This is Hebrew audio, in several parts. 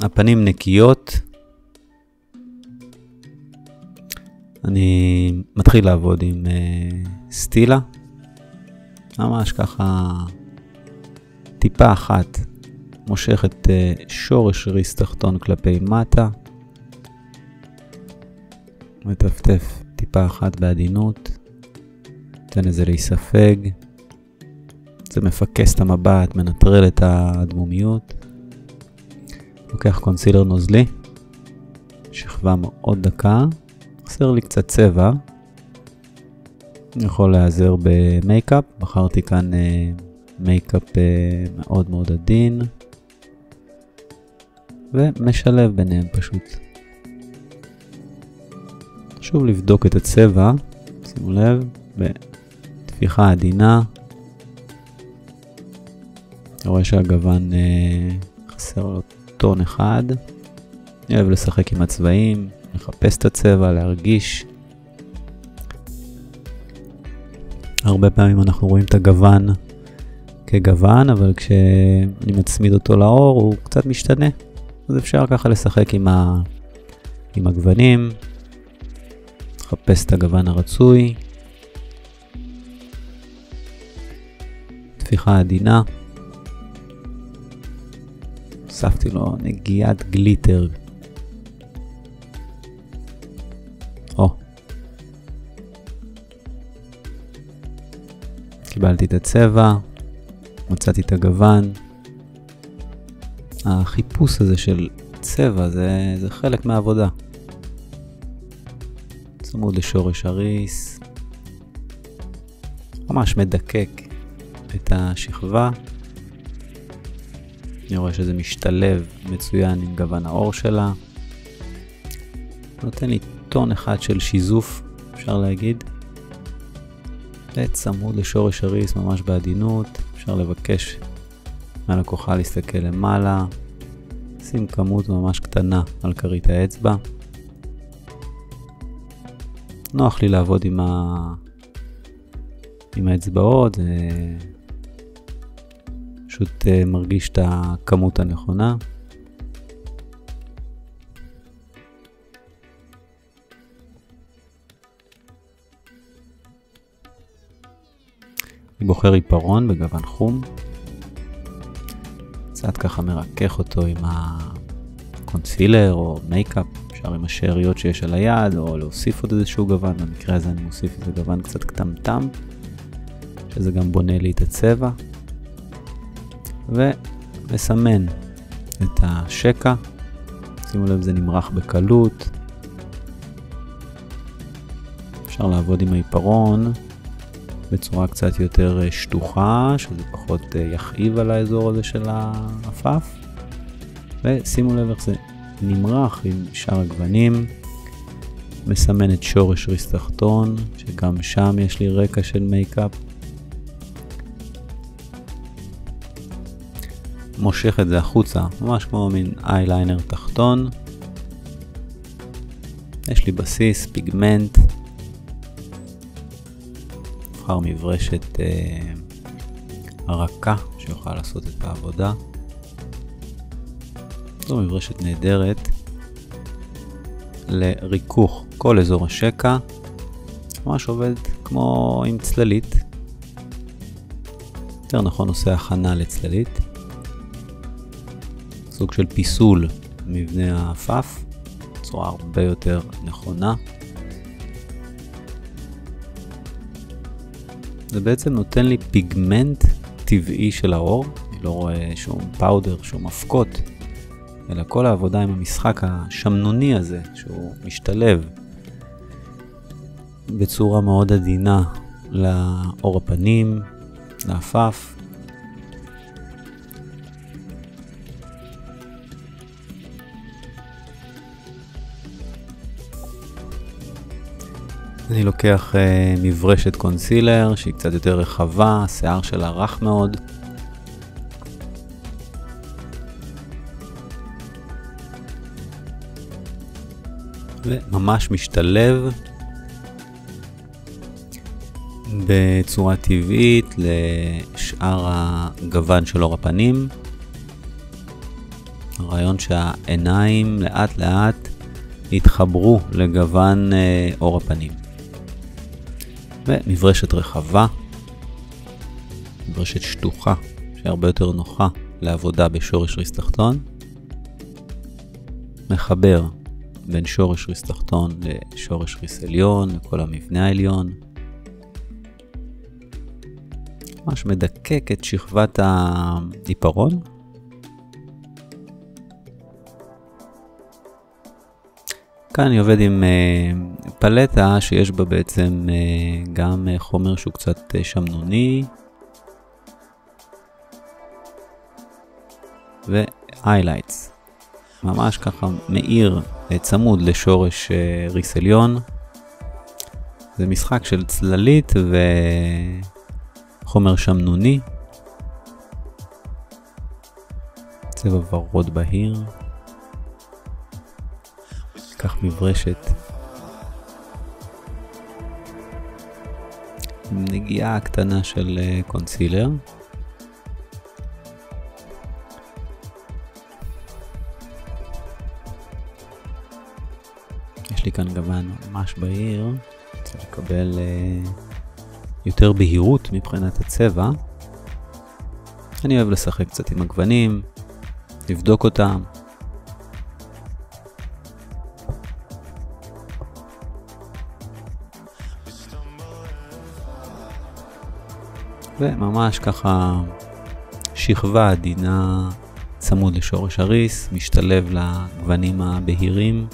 הפנים נקיות. אני מתחיל לעבוד עם סטילה. ממש ככה טיפה אחת. מושך את שורש ריס תחתון כלפי מטה. מטפטף טיפה אחת בעדינות. תן לזה להיספג. זה מפקס את המבט, מנטרל את הדמומיות. לוקח קונסילר נוזלי. שכבה מאוד דקה. חסר לי קצת צבע. אני יכול להיעזר במייקאפ. בחרתי כאן מייקאפ מאוד מאוד עדין. ומשלב ביניהם פשוט. חשוב לבדוק את הצבע. שימו לב. בתפיחה עדינה. אני רואה שהגוון חסר לו טון אחד. אני אוהב לשחק עם הצבעים. לחפש את הצבע, להרגיש. הרבה פעמים אנחנו רואים את הגוון כגוון, אבל כשאני מצמיד אותו לאור הוא קצת משתנה. אז אפשר ככה לשחק עם הגוונים. לחפש את הגוון הרצוי. תפיחה עדינה. הוספתי לו נגיעת גליטר. קיבלתי את הצבע, מצאתי את הגוון. החיפוש הזה של צבע זה חלק מהעבודה. צמוד לשורש הריס. ממש מדקק את השכבה. אני רואה שזה משתלב מצוין עם גוון האור שלה. נותן לי טון אחד של שיזוף, אפשר להגיד. צמוד לשורש הריס ממש בעדינות. אפשר לבקש מהלקוחה להסתכל למעלה. שים כמות ממש קטנה על כרית האצבע. נוח לי לעבוד עם האצבעות. פשוט מרגיש את הכמות הנכונה. אני בוחר עיפרון בגוון חום. קצת ככה מרכך אותו עם הקונסילר או מייקאפ. אפשר עם השאריות שיש על היד או להוסיף עוד איזשהו גוון. במקרה הזה אני מוסיף איזה גוון קצת קטמטם. שזה גם בונה לי את הצבע. ומסמן את השקע. שימו לב, זה נמרח בקלות. אפשר לעבוד עם העיפרון בצורה קצת יותר שטוחה, שזה פחות יכאיב על האזור הזה של האפף. ושימו לב איך זה נמרח עם שאר הגוונים. מסמן את שורש ריס תחתון, שגם שם יש לי רקע של מייקאפ. מושך את זה החוצה, ממש כמו מין אייליינר תחתון. יש לי בסיס, פיגמנט. נבחר מברשת רכה שיוכל לעשות את העבודה. זו מברשת נהדרת לריכוך כל אזור השקע. ממש עובד כמו עם צללית. יותר נכון עושה הכנה לצללית. סוג של פיסול מבנה האפף. בצורה הרבה יותר נכונה. זה בעצם נותן לי פיגמנט טבעי של האור. אני לא רואה שום פאודר, שום אבקות, אלא כל העבודה עם המשחק השמנוני הזה, שהוא משתלב בצורה מאוד עדינה לאור הפנים, לאפף. אני לוקח מברשת קונסילר שהיא קצת יותר רחבה, השיער שלה רך מאוד. וממש משתלב בצורה טבעית לשאר הגוון של אור הפנים. הרעיון שהעיניים לאט לאט יתחברו לגוון אור הפנים. ומברשת רחבה, מברשת שטוחה, שהרבה יותר נוחה לעבודה בשורש ריס תחתון. מחבר בין שורש ריס תחתון לשורש ריס עליון, לכל המבנה העליון. ממש מדקק את שכבת העיפרון. כאן אני עובד עם פלטה שיש בה בעצם גם חומר שהוא קצת שמנוני ו-highlights. ממש ככה מאיר צמוד לשורש ריס עליון. זה משחק של צללית וחומר שמנוני. צבע ורוד בהיר. כך מברשת עם נגיעה קטנה של קונסילר. יש לי כאן גוון ממש בהיר, צריך לקבל יותר בהירות מבחינת הצבע. אני אוהב לשחק קצת עם הגוונים, לבדוק אותם. וממש ככה שכבה עדינה צמוד לשורש הריס, משתלב לגוונים הבהירים.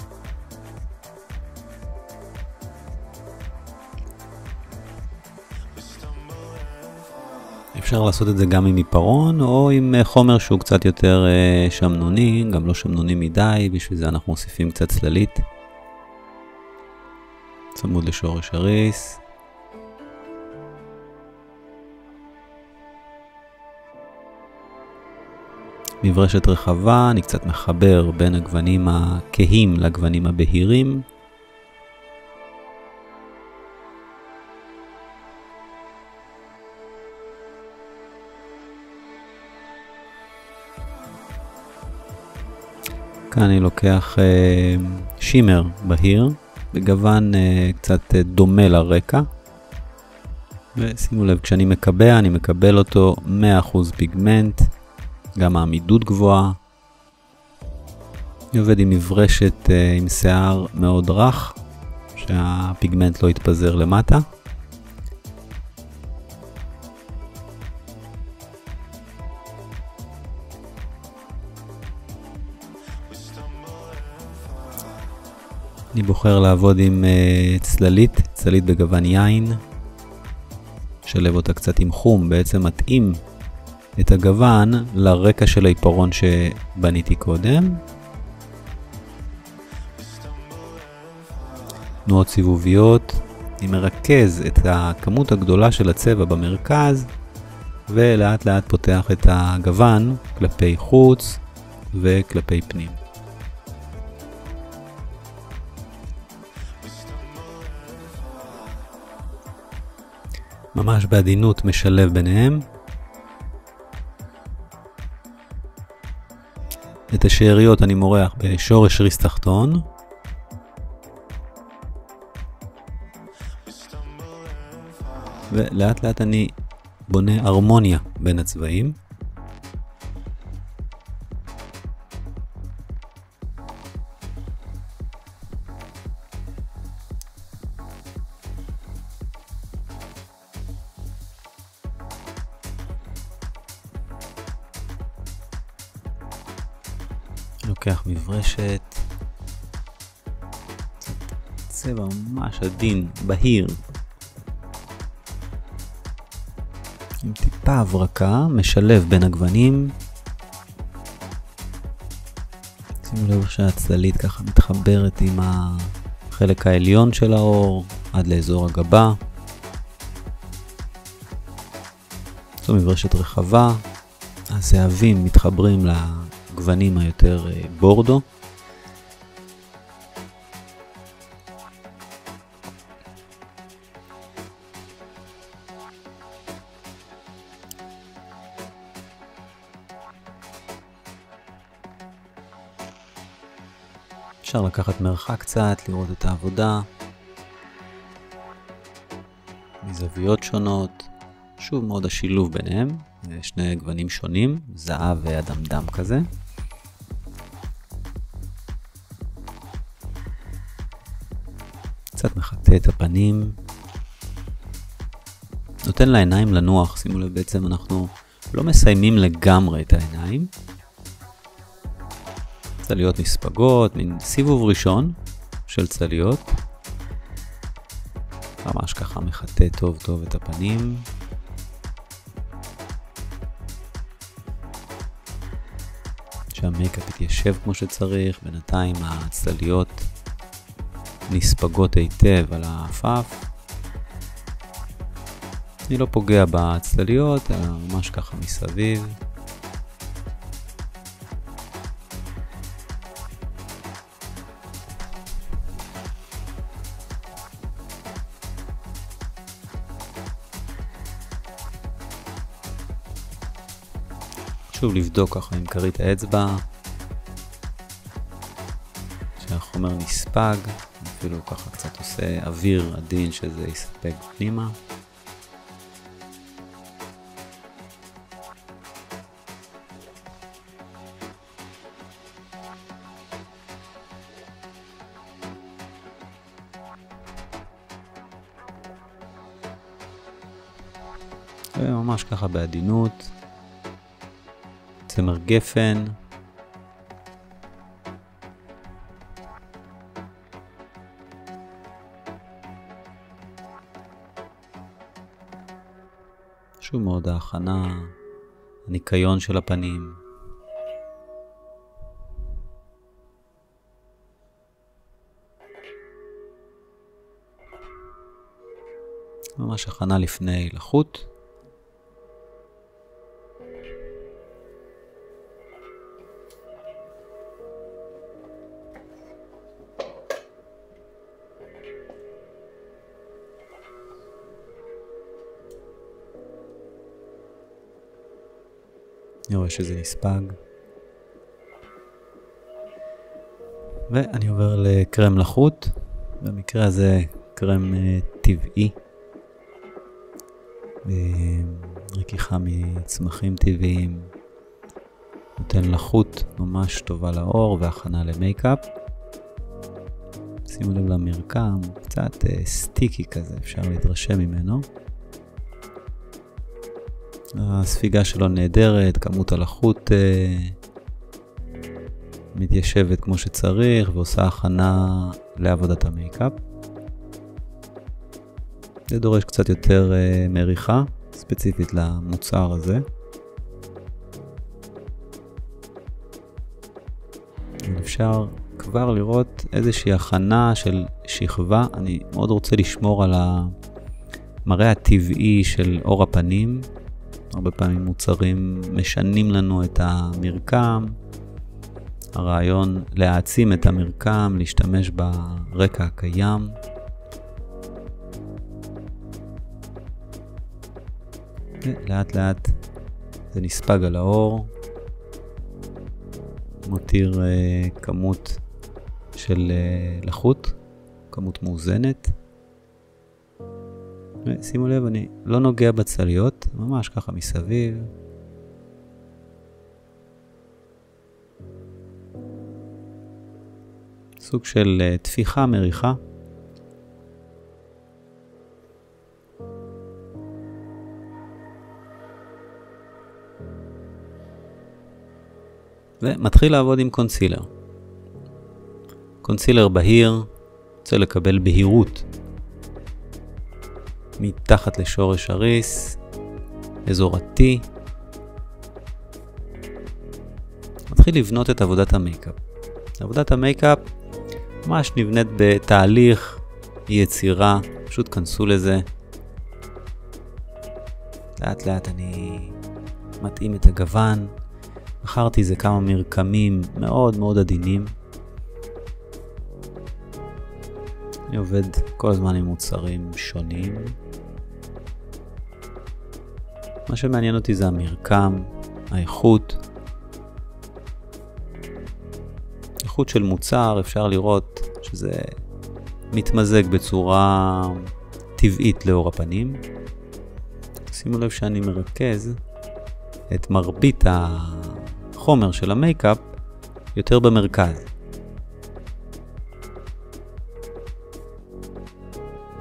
אפשר לעשות את זה גם עם עיפרון או עם חומר שהוא קצת יותר שמנוני, גם לא שמנוני מדי, בשביל זה אנחנו מוסיפים קצת צללית. צמוד לשורש הריס. מברשת רחבה, אני קצת מחבר בין הגוונים הכהים לגוונים הבהירים. כאן אני לוקח שימר בהיר, בגוון קצת דומה לרקע. ושימו לב, כשאני מקבע, אני מקבל אותו 100% פיגמנט. גם העמידות גבוהה. אני עובד עם מברשת עם שיער מאוד רך, שהפיגמנט לא יתפזר למטה. אני בוחר לעבוד עם צללית בגוון יין. שלב אותה קצת עם חום, בעצם מתאים את הגוון לרקע של העיפרון שבניתי קודם. תנועות סיבוביות. אני מרכז את הכמות הגדולה של הצבע במרכז, ולאט לאט פותח את הגוון כלפי חוץ וכלפי פנים. ממש בעדינות משלב ביניהם. את השאריות אני מורח בשורש ריס תחתון. ולאט לאט אני בונה הרמוניה בין הצבעים. לוקח מברשת, צבע ממש עדין, בהיר, עם טיפה הברקה, משלב בין הגוונים. שימו לב שהצללית ככה מתחברת עם החלק העליון של האור עד לאזור הגבה. זו מברשת רחבה, הזהבים מתחברים לגוונים היותר בורדו. אפשר לקחת מרחק קצת, לראות את העבודה, מזוויות שונות, שוב מאוד השילוב ביניהם, שני גוונים שונים, זהב ואדמדם כזה. קצת מחטא את הפנים, נותן לעיניים לנוח, שימו לב בעצם אנחנו לא מסיימים לגמרי את העיניים. צליות נספגות, מין סיבוב ראשון של צליות. ממש ככה מחטא טוב טוב את הפנים. שהמייקאפ יתיישב כמו שצריך, בינתיים הצליות נספגות היטב על האפף. אני לא פוגע בצלליות, אלא ממש ככה מסביב. שוב לבדוק ככה עם כרית האצבע שהחומר נספג, אפילו ככה קצת עושה אוויר עדין שזה יספג פנימה. וממש ככה בעדינות, צמר גפן, שוב מאוד ההכנה, הניקיון של הפנים. ממש הכנה לפני לחוט. אני רואה שזה נספג. ואני עובר לקרם לחוט. במקרה הזה קרם טבעי. רקיחה מצמחים טבעיים. נותן לחוט ממש טובה לאור והכנה למייקאפ. שימו לב למרקם, קצת סטיקי כזה, אפשר להתרשם ממנו. הספיגה שלו נהדרת, כמות הלחוט מתיישבת כמו שצריך ועושה הכנה לעבודת המייקאפ. זה דורש קצת יותר מריחה, ספציפית למוצר הזה. אפשר כבר לראות איזושהי הכנה של שכבה. אני מאוד רוצה לשמור על המראה הטבעי של אור הפנים. הרבה פעמים מוצרים משנים לנו את המרקם. הרעיון להעצים את המרקם, להשתמש ברקע הקיים. לאט לאט זה נספג על האור. מותיר כמות של לחוט, כמות מאוזנת. שימו לב, אני לא נוגע בצליות, ממש ככה מסביב. סוג של תפיחה, מריחה. ומתחיל לעבוד עם קונסילר. קונסילר בהיר, רוצה לקבל בהירות. מתחת לשורש הריס, אזור ה-T. מתחיל לבנות את עבודת המייקאפ. עבודת המייקאפ ממש נבנית בתהליך יצירה, פשוט כנסו לזה. לאט לאט אני מתאים את הגוון. בחרתי זה כמה מרקמים מאוד מאוד עדינים. אני עובד כל הזמן עם מוצרים שונים. מה שמעניין אותי זה המרקם, האיכות. איכות של מוצר אפשר לראות שזה מתמזג בצורה טבעית לאור הפנים. שימו לב שאני מרכז את מרבית החומר של המייקאפ יותר במרכז.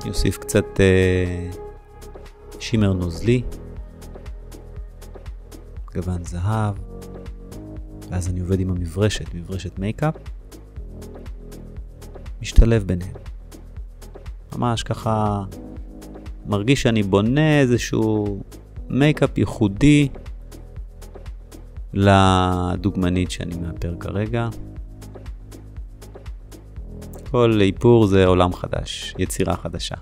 אני אוסיף קצת שימר נוזלי, גוון זהב, ואז אני עובד עם מברשת מייקאפ, משתלב ביניהם. ממש ככה מרגיש שאני בונה איזשהו מייקאפ ייחודי לדוגמנית שאני מאפר כרגע. כל איפור זה עולם חדש, יצירה חדשה.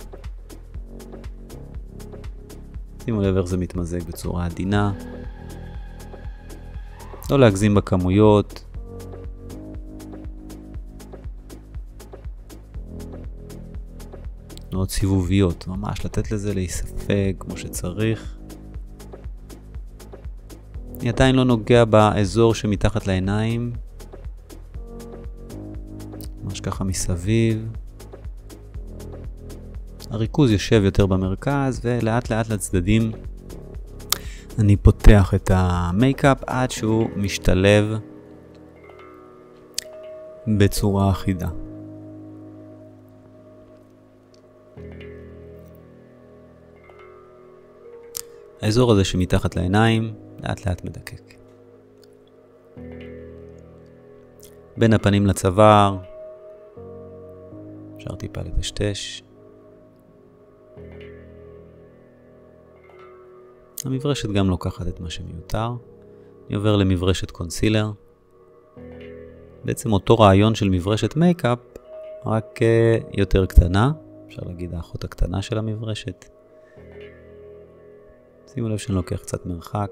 שימו לב איך זה מתמזג בצורה עדינה. לא להגזים בכמויות. תנועות סיבוביות, ממש לתת לזה להיספג כמו שצריך. אני עדיין לא נוגע באזור שמתחת לעיניים. ממש ככה מסביב. הריכוז יושב יותר במרכז, ולאט לאט לצדדים אני פותח את המייקאפ עד שהוא משתלב בצורה אחידה. האזור הזה שמתחת לעיניים לאט לאט מדקק. בין הפנים לצוואר אפשר טיפה לטשטש. המברשת גם לוקחת את מה שמיותר. אני עובר למברשת קונסילר. בעצם אותו רעיון של מברשת מייקאפ, רק יותר קטנה. אפשר להגיד האחות הקטנה של המברשת. שימו לב שאני לוקח קצת מרחק.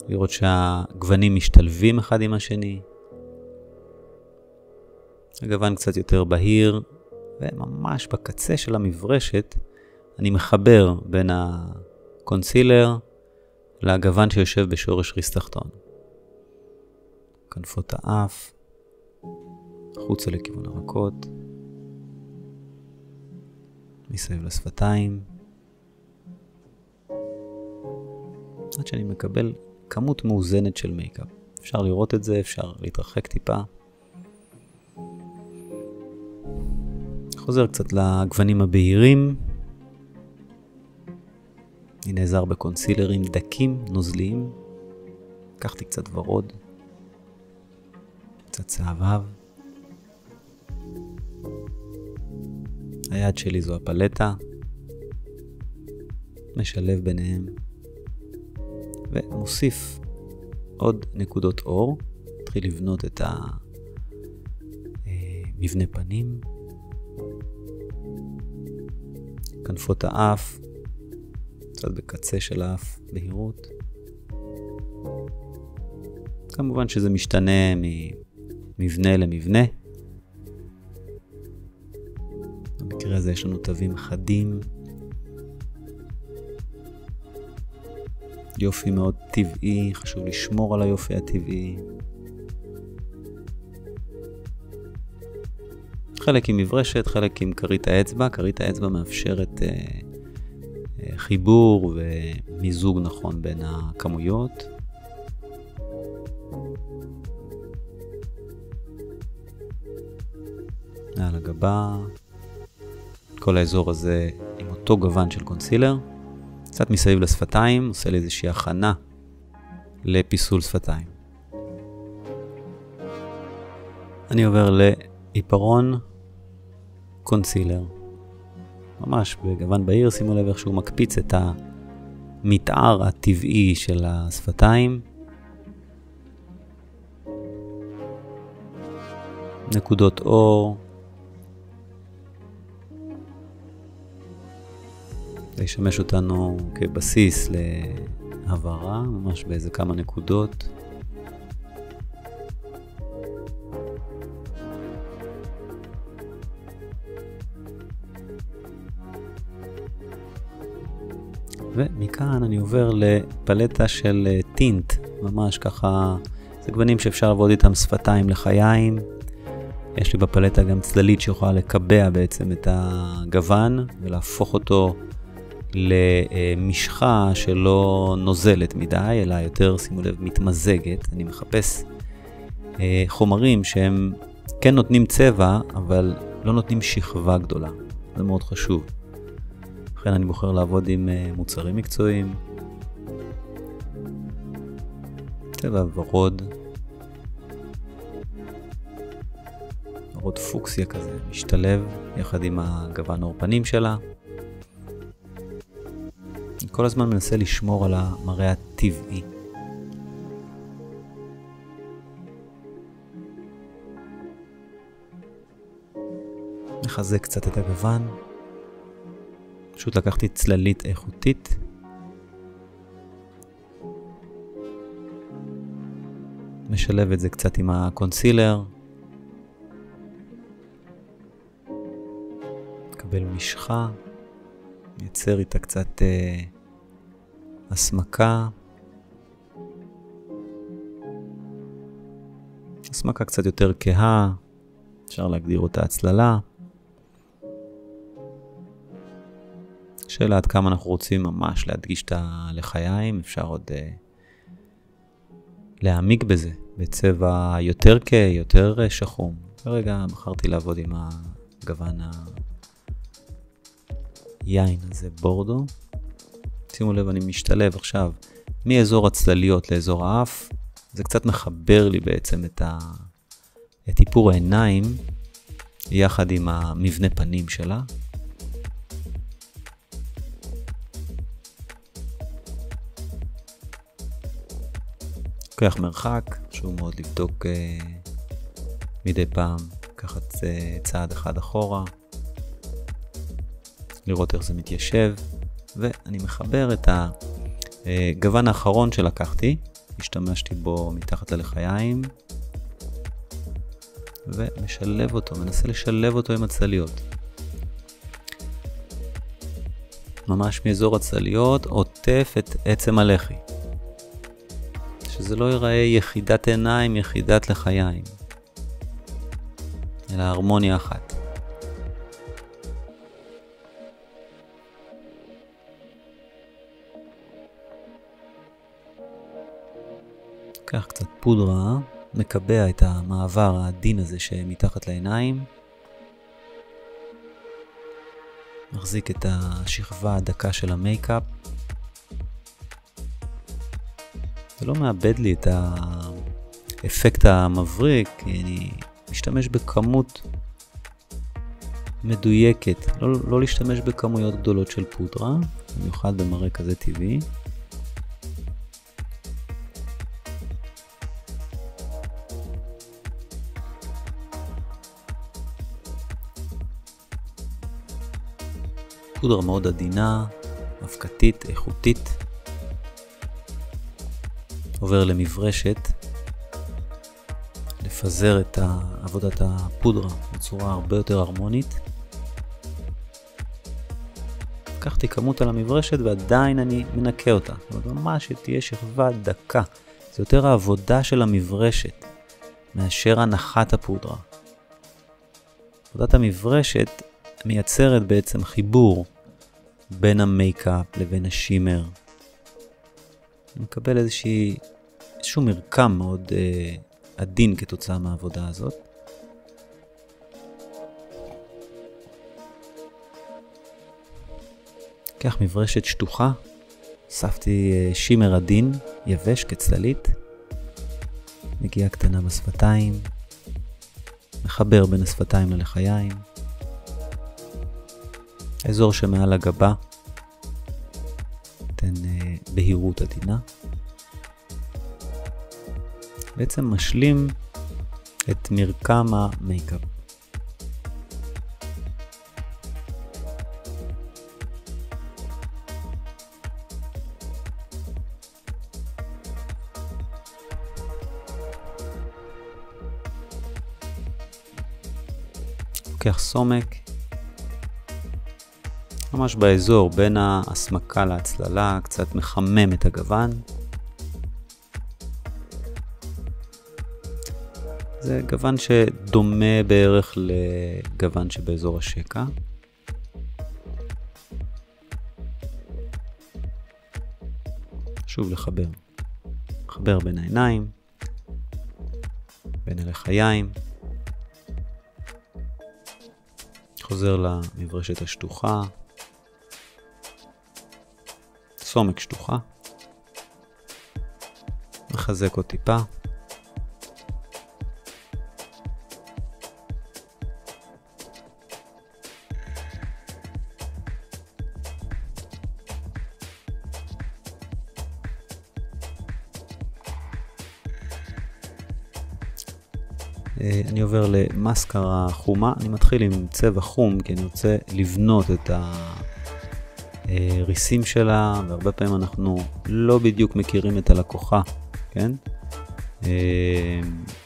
לראות שהגוונים משתלבים אחד עם השני. הגוון קצת יותר בהיר, וממש בקצה של המברשת אני מחבר בין הקונסילר לגוון שיושב בשורש ריס תחתון. כנפות האף, חוצה לכיוון הרכות, מסביב לשפתיים, עד שאני מקבל כמות מאוזנת של מייקאפ. אפשר לראות את זה, אפשר להתרחק טיפה. חוזר קצת לגוונים הבהירים. אני נעזר בקונסילרים דקים, נוזליים. לקחתי קצת ורוד, קצת צהבהב. היד שלי זו הפלטה. משלב ביניהם. ומוסיף עוד נקודות אור. התחיל לבנות את המבנה פנים. כנפות האף. קצת בקצה של האף בהירות. כמובן שזה משתנה ממבנה למבנה. במקרה הזה יש לנו תווים חדים. יופי מאוד טבעי, חשוב לשמור על היופי הטבעי. חלק עם מברשת, חלק עם כרית האצבע. כרית האצבע מאפשרת חיבור ומיזוג נכון בין הכמויות. על הגבה, כל האזור הזה עם אותו גוון של קונסילר. קצת מסביב לשפתיים, עושה לי איזושהי הכנה לפיסול שפתיים. אני עובר לעיפרון קונסילר. ממש בגוון בהיר, שימו לב איך שהוא מקפיץ את המתאר הטבעי של השפתיים. נקודות אור. זה ישמש אותנו כבסיס להבהרה, ממש באיזה כמה נקודות. ומכאן אני עובר לפלטה של טינט, ממש ככה זה גוונים שאפשר לעבוד איתם שפתיים לחיים. יש לי בפלטה גם צללית שיכולה לקבע בעצם את הגוון ולהפוך אותו למשחה שלא נוזלת מדי, אלא יותר, שימו לב, מתמזגת. אני מחפש חומרים שהם כן נותנים צבע, אבל לא נותנים שכבה גדולה. זה מאוד חשוב. לכן אני בוחר לעבוד עם מוצרים מקצועיים. צבע ורוד. ורוד פוקסיה כזה, משתלב יחד עם הגוון האורפנים שלה. אני כל הזמן מנסה לשמור על המראה הטבעי. מחזק קצת את הגוון. פשוט לקחתי צללית איכותית. משלב את זה קצת עם הקונסילר. מקבל משחה. מייצר איתה קצת הסמקה. הסמקה קצת יותר כהה. אפשר להגדיר אותה הצללה. שאלה עד כמה אנחנו רוצים ממש להדגיש את הלחיים. אפשר עוד להעמיק בזה בצבע יותר כהה, יותר שחום. כרגע בחרתי לעבוד עם הגוון היין הזה, בורדו. שימו לב, אני משתלב עכשיו מאזור הצלליות לאזור האף. זה קצת מחבר לי בעצם את איפור העיניים יחד עם המבנה פנים שלה. לוקח מרחק, שהוא מאוד לבדוק מדי פעם, לקחת צעד אחד אחורה, לראות איך זה מתיישב, ואני מחבר את הגוון האחרון שלקחתי, השתמשתי בו מתחת ללחיים, ומשלב אותו, מנסה לשלב אותו עם הצלליות. ממש מאזור הצלליות, עוטף את עצם הלחי. שזה לא ייראה יחידת עיניים, יחידת לחיים, אלא הרמוניה אחת. כך קצת פודרה, מקבע את המעבר העדין הזה שמתחת לעיניים. מחזיק את השכבה הדקה של המייקאפ. זה לא מאבד לי את האפקט המבריק, כי אני משתמש בכמות מדויקת, לא להשתמש בכמויות גדולות של פודרה, במיוחד במראה כזה טבעי. פודרה מאוד עדינה, אבקתית, איכותית. עובר למברשת, לפזר את עבודת הפודרה בצורה הרבה יותר הרמונית. לקחתי כמות על המברשת ועדיין אני מנקה אותה. זאת אומרת, ממש תהיה שכבה דקה. זה יותר העבודה של המברשת מאשר הנחת הפודרה. עבודת המברשת מייצרת בעצם חיבור בין המייקאפ לבין השימר. אני מקבל איזשהו מרקם מאוד עדין כתוצאה מהעבודה הזאת. כך מברשת שטוחה, אספתי שימר עדין, יבש כצללית, נגיעה קטנה בשפתיים, מחבר בין השפתיים ללחיים, האזור שמעל הגבה, נותן בהירות עדינה. בעצם משלים את מרקם המייקאפ. לוקח סומק, ממש באזור בין ההסמקה להצללה, קצת מחמם את הגוון. זה גוון שדומה בערך לגוון שבאזור השקע. שוב לחבר. לחבר בין העיניים, בין הלחיים. חוזר למברשת השטוחה. סומק שטוחה. מחזק עוד טיפה. אני עובר למסקרה חומה. אני מתחיל עם צבע חום כי אני רוצה לבנות את הריסים שלה, והרבה פעמים אנחנו לא בדיוק מכירים את הלקוחה, כן?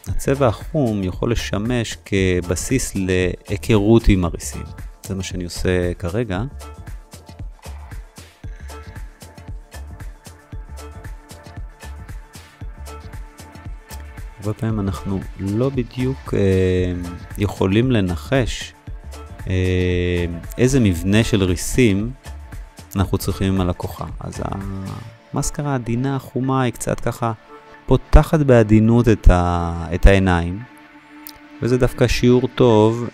הצבע החום יכול לשמש כבסיס להיכרות עם הריסים. זה מה שאני עושה כרגע. הרבה פעמים אנחנו לא בדיוק יכולים לנחש איזה מבנה של ריסים אנחנו צריכים על הכוחה. אז המסקרה העדינה החומה היא קצת ככה פותחת בעדינות את העיניים, וזה דווקא שיעור טוב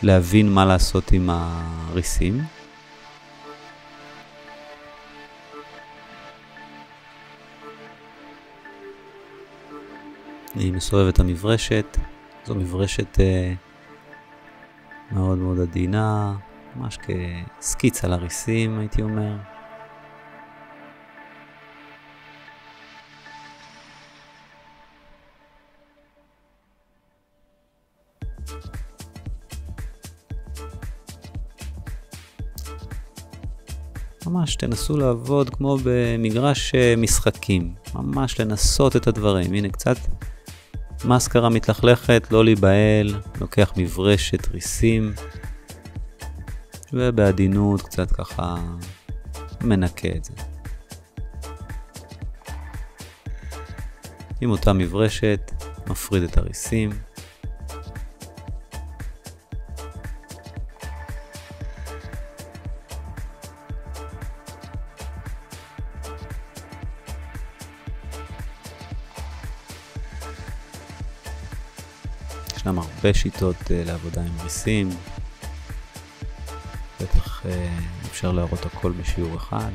להבין מה לעשות עם הריסים. אני מסובב את המברשת. זו מברשת מאוד מאוד עדינה, ממש כסקיץ על הריסים הייתי אומר. ממש תנסו לעבוד כמו במגרש משחקים, ממש לנסות את הדברים. הנה קצת מסקרה מתלכלכת, לא להיבהל, לוקח מברשת ריסים ובעדינות קצת ככה מנקה את זה. עם אותה מברשת מפריד את הריסים. ישנם הרבה שיטות לעבודה עם ריסים. בטח אפשר להראות הכל בשיעור אחד.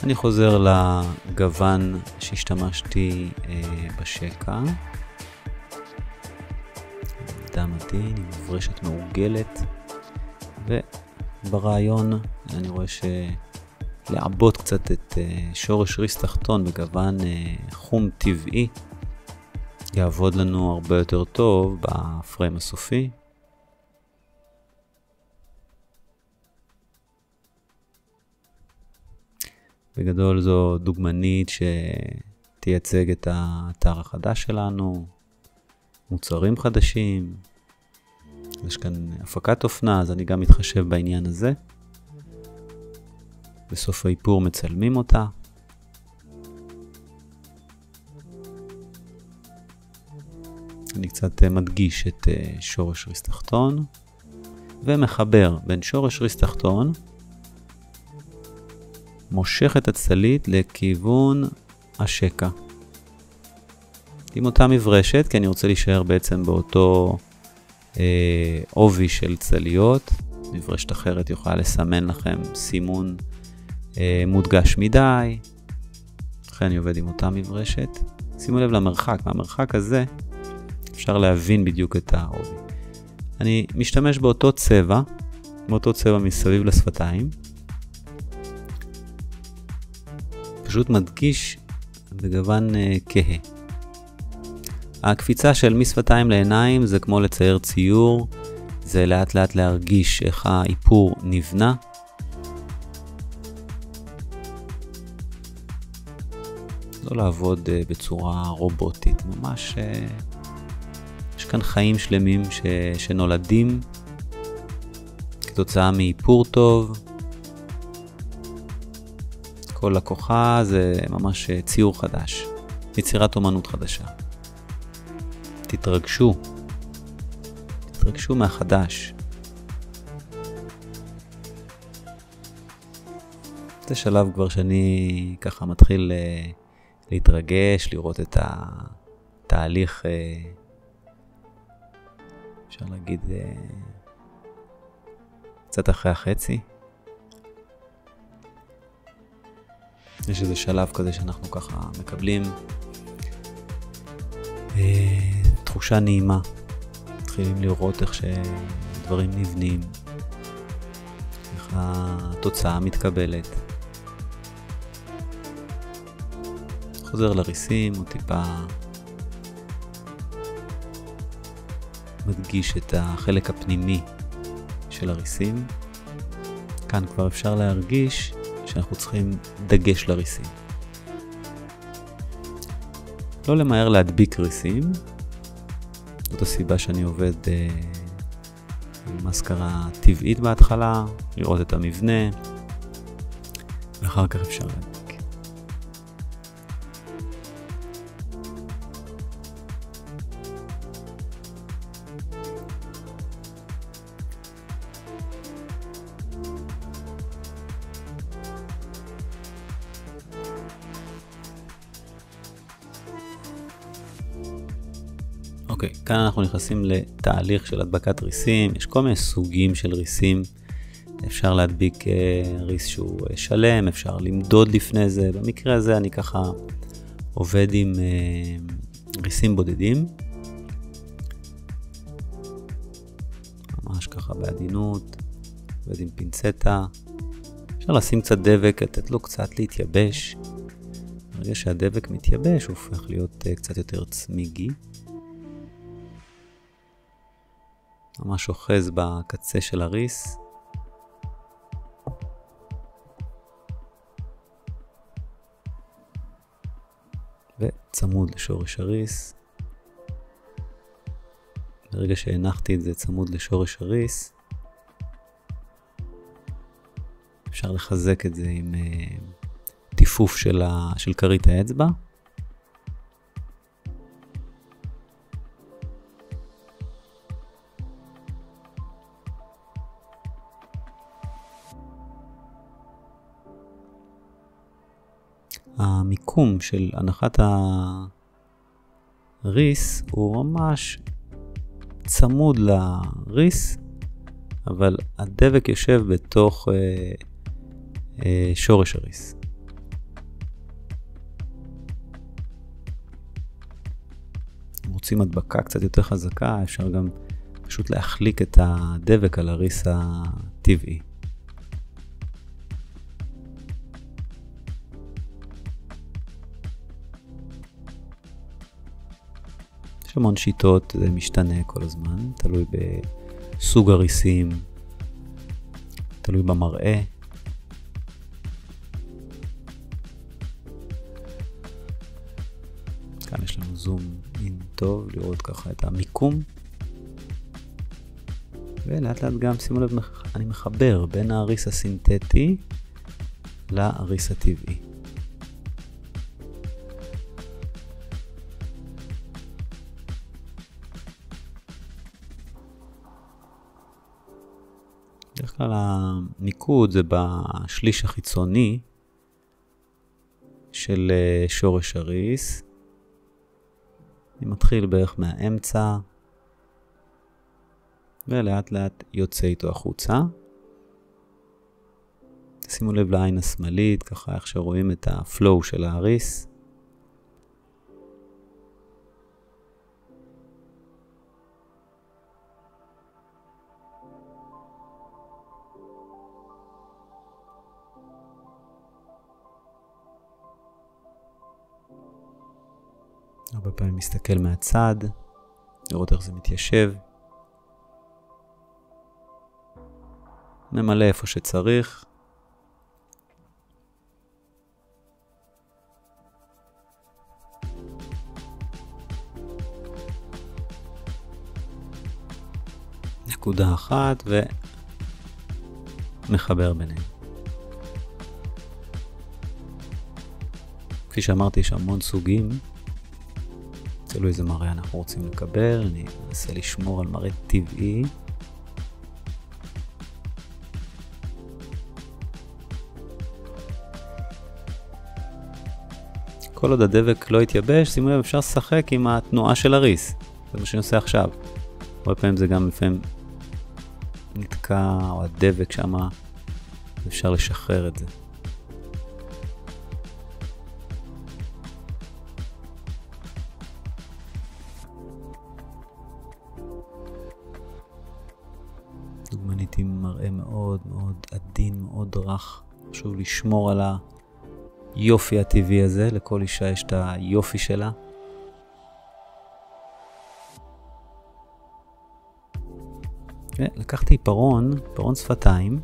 אני חוזר לגוון שהשתמשתי בשקע. דם עדין עם מברשת מעוגלת. ברעיון אני רואה שלעבות קצת את שורש ריס תחתון בגוון חום טבעי יעבוד לנו הרבה יותר טוב בפריים הסופי. בגדול זו דוגמנית שתייצג את האתר החדש שלנו, מוצרים חדשים. יש כאן הפקת אופנה, אז אני גם מתחשב בעניין הזה. בסוף האיפור מצלמים אותה. אני קצת מדגיש את שורש ריס תחתון, ומחבר בין שורש ריס תחתון, מושך את הצלית לכיוון השקע. עם אותה מברשת, כי אני רוצה להישאר בעצם באותו עובי של צליות. מברשת אחרת יכולה לסמן לכם סימון מודגש מדי. לכן אני עובד עם אותה מברשת. שימו לב למרחק. מהמרחק הזה אפשר להבין בדיוק את העובי. אני משתמש באותו צבע מסביב לשפתיים. פשוט מדגיש בגוון כהה. הקפיצה של משפתיים לעיניים זה כמו לצייר ציור, זה לאט לאט להרגיש איך האיפור נבנה. לא לעבוד בצורה רובוטית, ממש יש כאן חיים שלמים שנולדים כתוצאה מאיפור טוב. כל לקוחה זה ממש ציור חדש, יצירת אומנות חדשה. תתרגשו מהחדש. זה שלב כבר שאני ככה מתחיל להתרגש, לראות את התהליך, אפשר להגיד, קצת אחרי החצי. יש איזה שלב כזה שאנחנו ככה מקבלים תחושה נעימה. מתחילים לראות איך שדברים נבנים, איך התוצאה מתקבלת. חוזר לריסים, או טיפה מדגיש את החלק הפנימי של הריסים. כאן כבר אפשר להרגיש שאנחנו צריכים דגש לריסים. לא למהר להדביק ריסים. זאת הסיבה שאני עובד עם מסקרה טבעית בהתחלה, לראות את המבנה, ואחר כך אפשר להדביק. אוקיי, כאן אנחנו נכנסים לתהליך של הדבקת ריסים. יש כל מיני סוגים של ריסים. אפשר להדביק ריס שהוא שלם, אפשר למדוד לפני זה. במקרה הזה אני ככה עובד עם ריסים בודדים. ממש ככה בעדינות, עובד עם פינצטה. אפשר לשים קצת דבק, לתת לו קצת להתייבש. ברגע שהדבק מתייבש הוא הופך להיות קצת יותר צמיגי. ממש אוחז בקצה של הריס. וצמוד לשורש הריס. ברגע שהנחתי את זה צמוד לשורש הריס, אפשר לחזק את זה עם טיפוף של כרית האצבע. המיקום של הנחת הריס הוא ממש צמוד לריס, אבל הדבק יושב בתוך שורש הריס. אם רוצים הדבקה קצת יותר חזקה, אפשר גם פשוט להחליק את הדבק על הריס הטבעי. יש המון שיטות, זה משתנה כל הזמן, תלוי בסוג הריסים, תלוי במראה. כאן יש לנו זום אין טוב, לראות ככה את המיקום. ולאט לאט גם, שימו לב, אני מחבר בין הריס הסינתטי לריס הטבעי. בדרך כלל המיקוד זה בשליש החיצוני של שורש הריס. אני מתחיל בערך מהאמצע, ולאט לאט יוצא איתו החוצה. שימו לב לעין השמאלית, ככה איך שרואים את הפלואו של הריס. הרבה פעמים מסתכל מהצד, לראות איך זה מתיישב. ממלא איפה שצריך. נקודה אחת ומחבר ביניהם. כפי שאמרתי, יש המון סוגים. תלוי איזה מראה אנחנו רוצים לקבל. אני אנסה לשמור על מראה טבעי. כל עוד הדבק לא יתייבש, שימו לב, אפשר לשחק עם התנועה של הריס. זה מה שאני עושה עכשיו. הרבה פעמים זה גם לפעמים נתקע, או הדבק שם, אפשר לשחרר את זה. דוגמנית עם מראה מאוד מאוד עדין, מאוד רך. חשוב לשמור על היופי הטבעי הזה. לכל אישה יש את היופי שלה. לקחתי עיפרון שפתיים.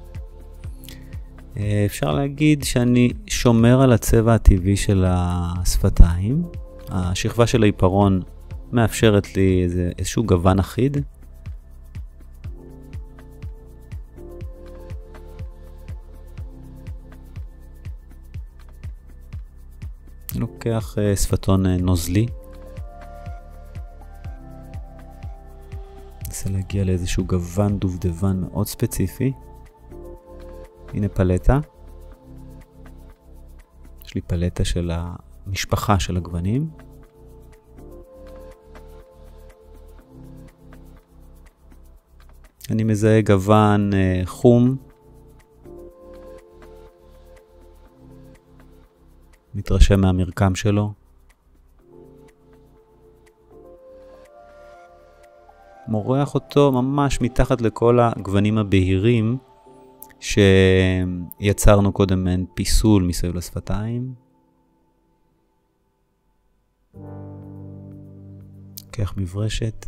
אפשר להגיד שאני שומר על הצבע הטבעי של השפתיים. השכבה של העיפרון מאפשרת לי איזשהו גוון אחיד. אני לוקח שפתון נוזלי. ננסה להגיע לאיזשהו גוון דובדבן מאוד ספציפי. הנה פלטה. יש לי פלטה של המשפחה של הגוונים. אני מזהה גוון חום. מתרשם מהמרקם שלו. מורח אותו ממש מתחת לכל הגוונים הבהירים שיצרנו קודם מעין פיסול מסביב לשפתיים. לוקח מברשת.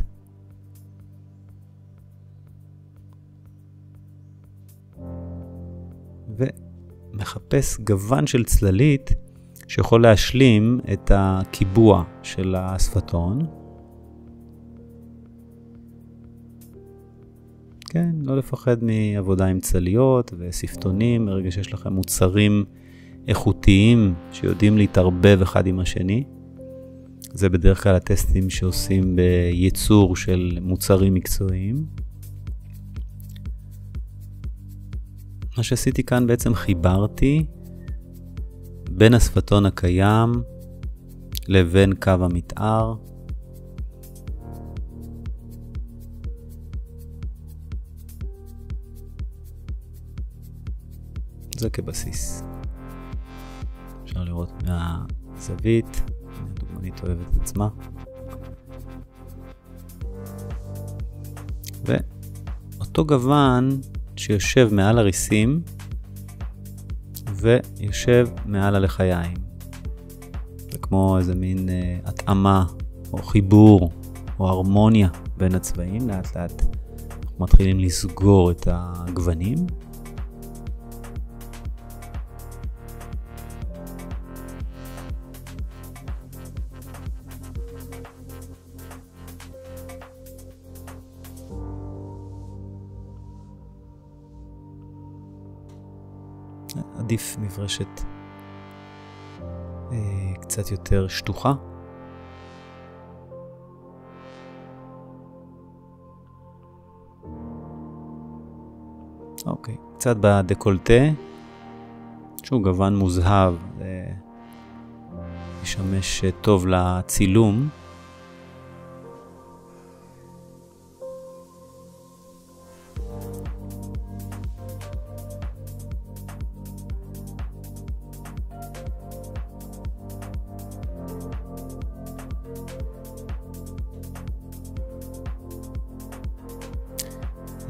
ומחפש גוון של צללית שיכול להשלים את הקיבוע של השפתון. כן, לא לפחד מעבודה עם צליות וספתונים, ברגע שיש לכם מוצרים איכותיים שיודעים להתערבב אחד עם השני. זה בדרך כלל הטסטים שעושים בייצור של מוצרים מקצועיים. מה שעשיתי כאן בעצם חיברתי בין השפתון הקיים לבין קו המתאר. זה כבסיס. אפשר לראות מהזווית, הדוגמנית אוהבת את עצמה. ואותו גוון שיושב מעל הריסים ויושב מעל הלחיים. זה כמו איזה מין התאמה או חיבור או הרמוניה בין הצבעים. לאט לאט אנחנו מתחילים לסגור את הגוונים. עדיף מברשת קצת יותר שטוחה. אוקיי, קצת בדקולטה, שהוא גוון מוזהב, ישמש טוב לצילום.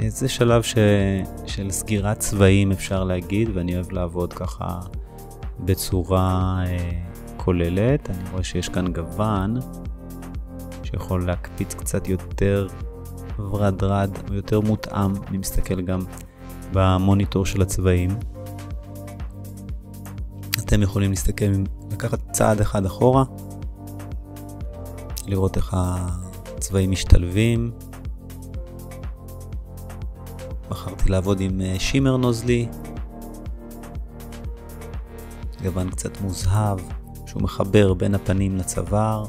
זה שלב של סגירת צבעים אפשר להגיד, ואני אוהב לעבוד ככה בצורה כוללת. אני רואה שיש כאן גוון שיכול להקפיץ קצת יותר ורדרד או יותר מותאם. אני מסתכל גם במוניטור של הצבעים. אתם יכולים להסתכל, לקחת צעד אחד אחורה, לראות איך הצבעים משתלבים. בחרתי לעבוד עם שימר נוזלי, גוון קצת מוזהב, שהוא מחבר בין הפנים לצוואר.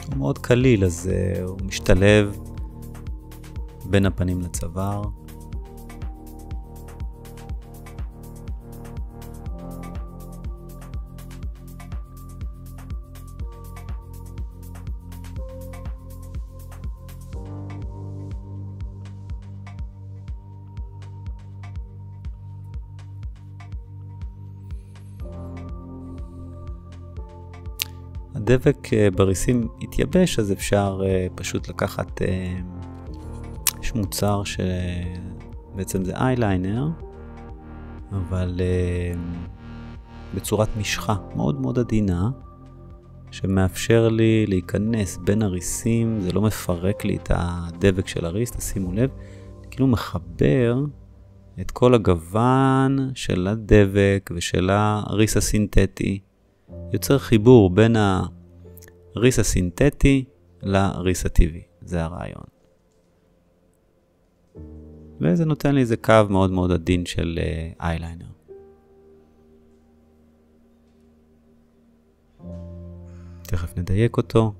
הוא מאוד קליל, אז הוא משתלב בין הפנים לצוואר. הדבק בריסים התייבש, אז אפשר פשוט לקחת, יש מוצר שבעצם זה אייליינר, אבל בצורת משחה מאוד מאוד עדינה, שמאפשר לי להיכנס בין הריסים, זה לא מפרק לי את הדבק של הריס, תשימו לב, כאילו מחבר את כל הגוון של הדבק ושל הריס הסינתטי, יוצר חיבור בין הריס הסינתטי לריס הטבעי. זה הרעיון. וזה נותן לי איזה קו מאוד מאוד עדין של אייליינר. תכף נדייק אותו.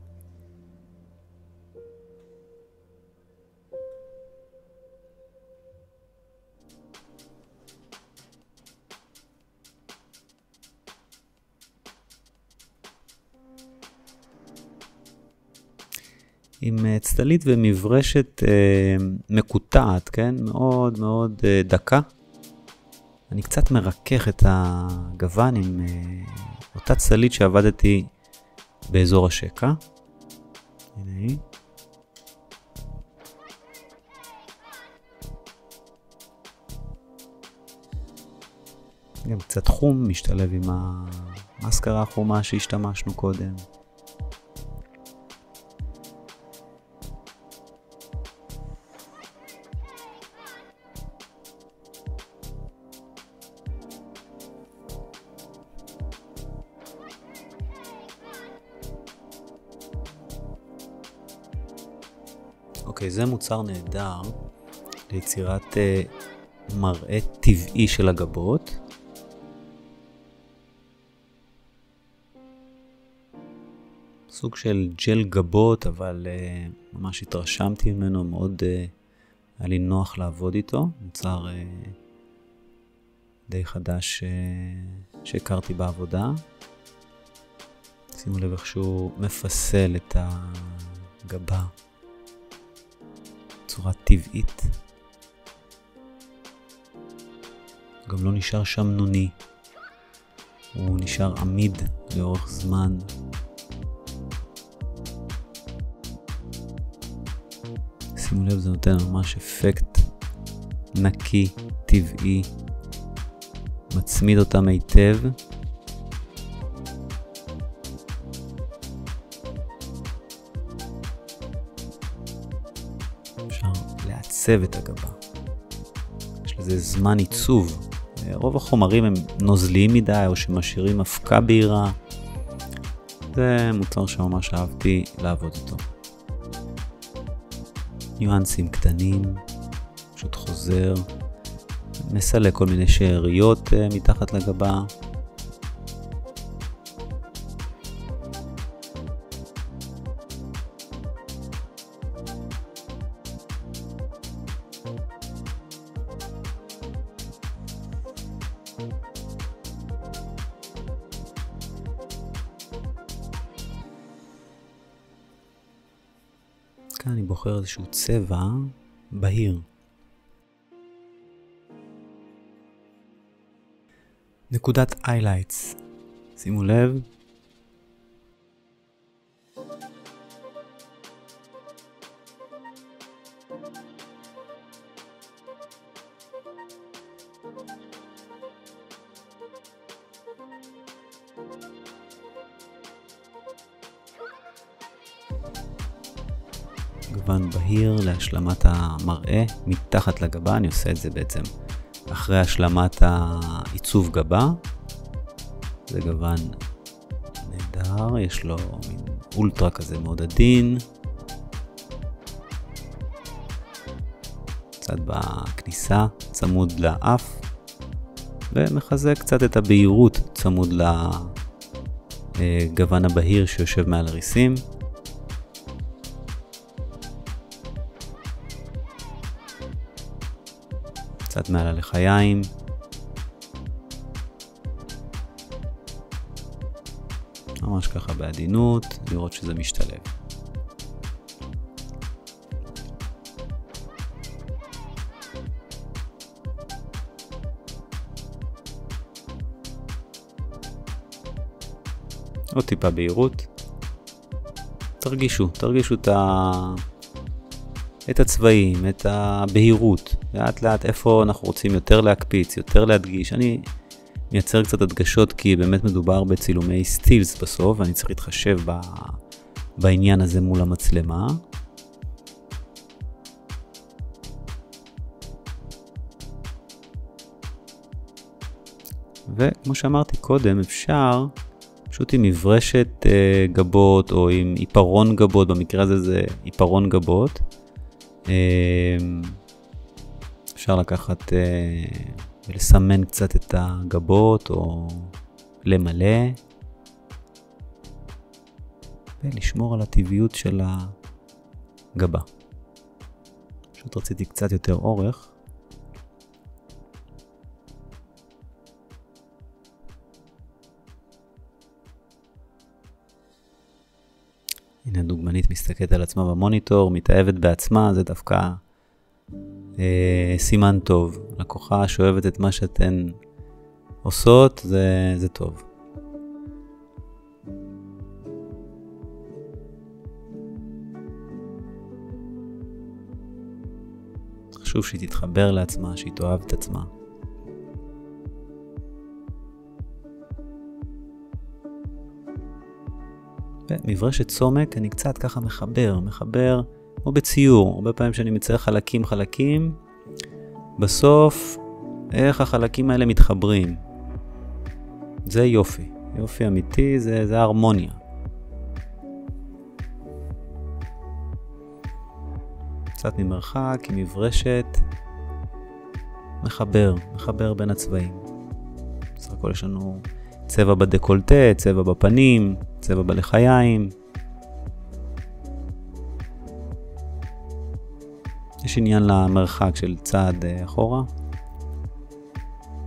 עם צללית ומברשת מקוטעת, כן? מאוד מאוד דקה. אני קצת מרכך את הגוון עם אותה צללית שעבדתי באזור השקע. הנה היא. גם קצת חום משתלב עם המסקרה החומה שהשתמשנו קודם. אוקיי, זה מוצר נהדר ליצירת מראה טבעי של הגבות. סוג של ג'ל גבות, אבל ממש התרשמתי ממנו, מאוד היה לי נוח לעבוד איתו. מוצר די חדש שהכרתי בעבודה. שימו לב איך שהוא מפסל את הגבה. צורה טבעית. גם לא נשאר שמנוני. הוא נשאר עמיד לאורך זמן. שימו לב, זה נותן ממש אפקט נקי, טבעי. מצמיד אותם היטב. לעצב את הגבה. יש לזה זמן עיצוב. רוב החומרים הם נוזליים מדי או שמשאירים אבקה בהירה. זה מוצר שממש אהבתי לעבוד איתו. ניואנסים קטנים, פשוט חוזר, מסלק כל מיני שאריות מתחת לגבה. כאן אני בוחר איזשהו צבע בהיר. נקודת highlights. שימו לב. גוון בהיר להשלמת המראה מתחת לגבה. אני עושה את זה בעצם אחרי השלמת העיצוב גבה. זה גוון נהדר, יש לו מין אולטרה כזה מאוד עדין. קצת בכניסה, צמוד לאף, ומחזק קצת את הבהירות צמוד לגוון הבהיר שיושב מעל הריסים. קצת מעל הלחיים. ממש ככה בעדינות, לראות שזה משתלב. עוד טיפה בהירות. תרגישו את הצבעים, את הבהירות. לאט לאט איפה אנחנו רוצים יותר להקפיץ, יותר להדגיש. אני מייצר קצת הדגשות כי באמת מדובר בצילומי סטילס בסוף, ואני צריך להתחשב בעניין הזה מול המצלמה. וכמו שאמרתי קודם, אפשר פשוט עם מברשת גבות או עם עיפרון גבות, במקרה הזה זה עיפרון גבות. אפשר לקחת ולסמן קצת את הגבות או למלא ולשמור על הטבעיות של הגבה. פשוט רציתי קצת יותר אורך. הנה דוגמנית מסתכלת על עצמה במוניטור, מתאהבת בעצמה, זה דווקא סימן טוב. לקוחה שאוהבת את מה שאתן עושות, זה טוב. חשוב שהיא תתחבר לעצמה, שהיא תאהב את עצמה. מברשת סומק אני קצת ככה מחבר כמו בציור. הרבה פעמים שאני מצייר חלקים, בסוף איך החלקים האלה מתחברים. זה יופי אמיתי, זה הרמוניה. קצת ממרחק עם מברשת, מחבר בין הצבעים. בסך הכל יש לנו צבע בדקולטה, צבע בפנים, צבע בלחיים. יש עניין למרחק של צעד אחורה.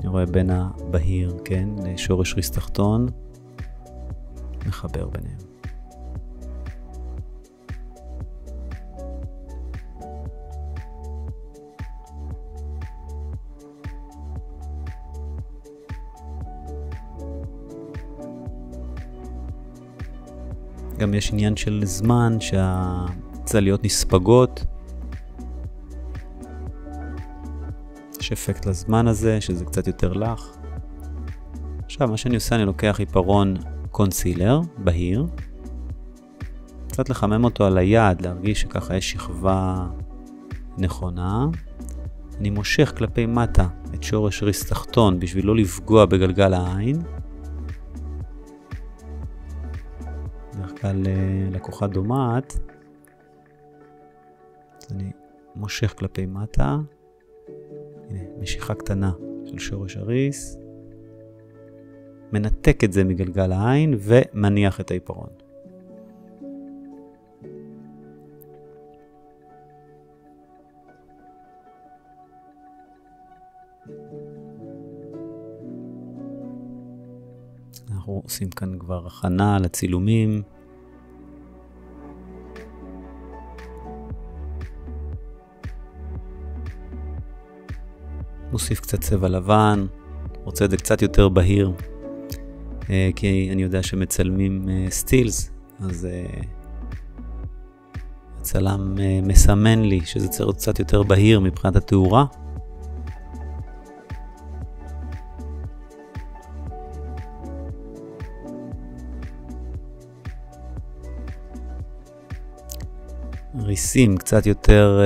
אני רואה בין הבהיר, כן, לשורש ריס תחתון, מחבר ביניהם. גם יש עניין של זמן שהצליות נספגות. יש אפקט לזמן הזה, שזה קצת יותר לך. עכשיו, מה שאני עושה, אני לוקח עיפרון קונסילר, בהיר. קצת לחמם אותו על היד, להרגיש שככה יש שכבה נכונה. אני מושך כלפי מטה את שורש ריס תחתון, בשביל לא לפגוע בגלגל העין. בדרך כלל לקוחה דומעת. אז אני מושך כלפי מטה. הנה, משיכה קטנה של שורש הריס. מנתק את זה מגלגל העין ומניח את העיפרון. אנחנו עושים כאן כבר הכנה לצילומים. נוסיף קצת צבע לבן, רוצה את זה קצת יותר בהיר, כי אני יודע שמצלמים סטילס, אז הצלם מסמן לי שזה צריך להיות קצת יותר בהיר מבחינת התאורה. ריסים קצת יותר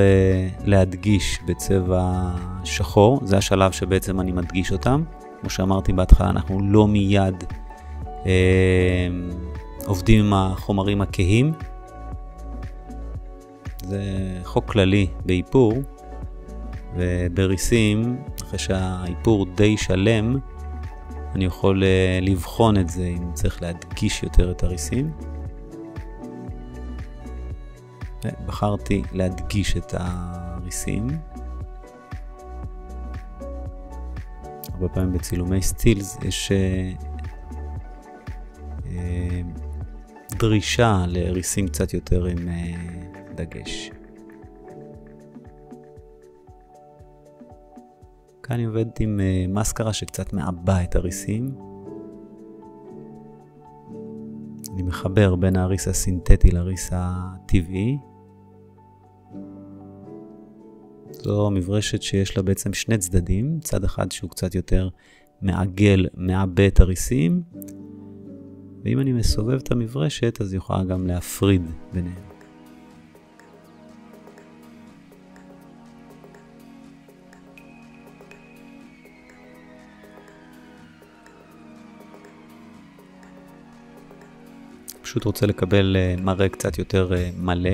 להדגיש בצבע שחור. זה השלב שבעצם אני מדגיש אותם. כמו שאמרתי בהתחלה, אנחנו לא מיד עובדים עם החומרים הכהים. זה חוק כללי באיפור, ובריסים, אחרי שהאיפור די שלם, אני יכול לבחון את זה אם צריך להדגיש יותר את הריסים. בחרתי להדגיש את הריסים. הרבה פעמים בצילומי סטילס יש דרישה לריסים קצת יותר עם דגש. כאן אני עובדת עם מסקרה שקצת מעבה את הריסים. אני מחבר בין הריס הסינתטי לריס הטבעי. זו מברשת שיש לה בעצם שני צדדים, צד אחד שהוא קצת יותר מעגל, מעבה את הריסים, ואם אני מסובב את המברשת אז יכולה גם להפריד ביניהם. פשוט רוצה לקבל מראה קצת יותר מלא.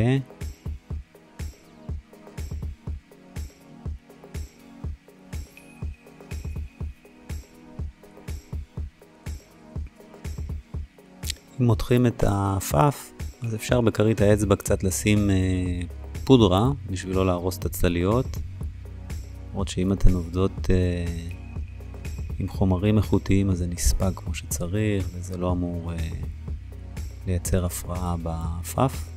אם מותחים את האפף, אז אפשר בקרית האצבע קצת לשים פודרה בשביל לא להרוס את הצלליות. למרות שאם אתן עובדות עם חומרים איכותיים אז זה נספג כמו שצריך, וזה לא אמור לייצר הפרעה באפף.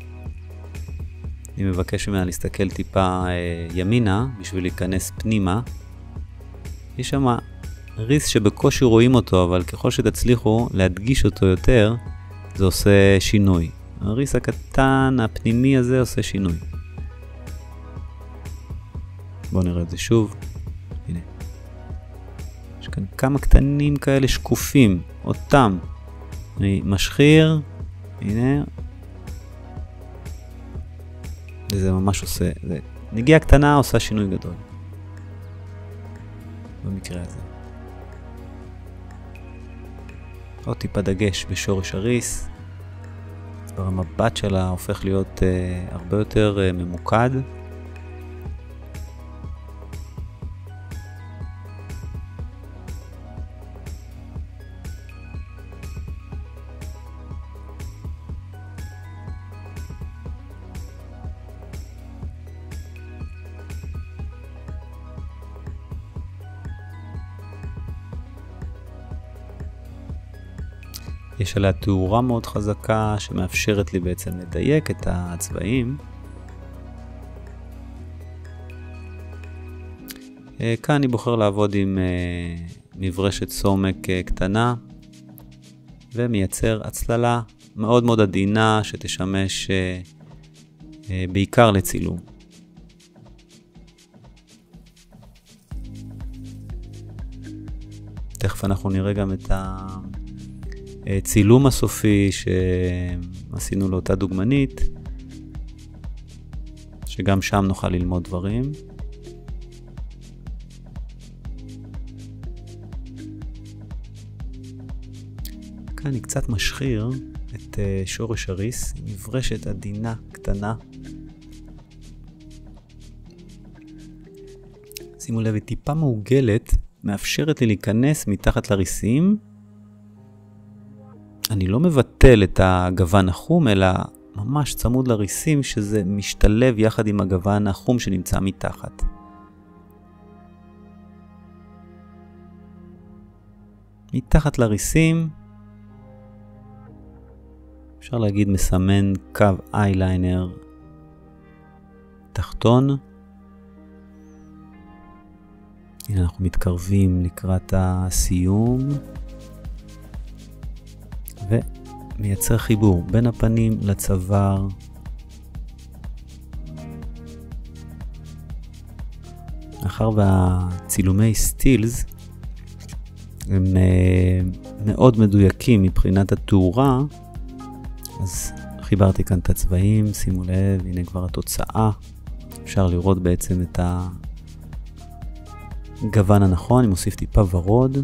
אני מבקש ממנה להסתכל טיפה ימינה בשביל להיכנס פנימה. יש שם ריס שבקושי רואים אותו, אבל ככל שתצליחו להדגיש אותו יותר, זה עושה שינוי. הריס הקטן הפנימי הזה עושה שינוי. בואו נראה את זה שוב. הנה. יש כאן כמה קטנים כאלה שקופים. אותם. אני משחיר. הנה. וזה ממש עושה. נגיעה קטנה עושה שינוי גדול. במקרה הזה. עוד טיפה דגש בשורש הריס. המבט שלה הופך להיות הרבה יותר ממוקד. יש עליה תאורה מאוד חזקה שמאפשרת לי בעצם לדייק את הצבעים. כאן אני בוחר לעבוד עם מברשת סומק קטנה ומייצר הצללה מאוד מאוד עדינה שתשמש בעיקר לצילום. תכף אנחנו נראה גם את הצילום הסופי שעשינו לאותה דוגמנית, שגם שם נוכל ללמוד דברים. כאן אני קצת משחיר את שורש הריס, מברשת עדינה קטנה. שימו לב, היא טיפה מעוגלת, מאפשרת לי להיכנס מתחת לריסים. אני לא מבטל את הגוון החום, אלא ממש צמוד לריסים, שזה משתלב יחד עם הגוון החום שנמצא מתחת. מתחת לריסים, אפשר להגיד מסמן קו אייליינר תחתון. הנה אנחנו מתקרבים לקראת הסיום. ומייצר חיבור בין הפנים לצוואר. מאחר והצילומי סטילס הם מאוד מדויקים מבחינת התאורה, אז חיברתי כאן את הצבעים, שימו לב, הנה כבר התוצאה. אפשר לראות בעצם את הגוון הנכון, אני מוסיף טיפה ורוד.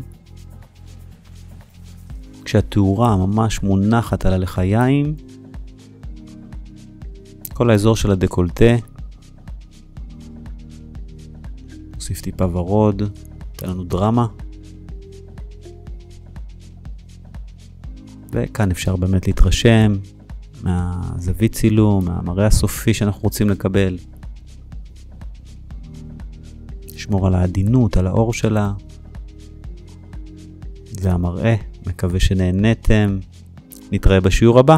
כשהתאורה ממש מונחת על הלחיים, כל האזור של הדקולטה, מוסיף טיפה ורוד, נותן לנו דרמה. וכאן אפשר באמת להתרשם מהזווית צילום, מהמראה הסופי שאנחנו רוצים לקבל. לשמור על העדינות, על האור שלה. זה המראה, מקווה שנהנתם. נתראה בשיעור הבא.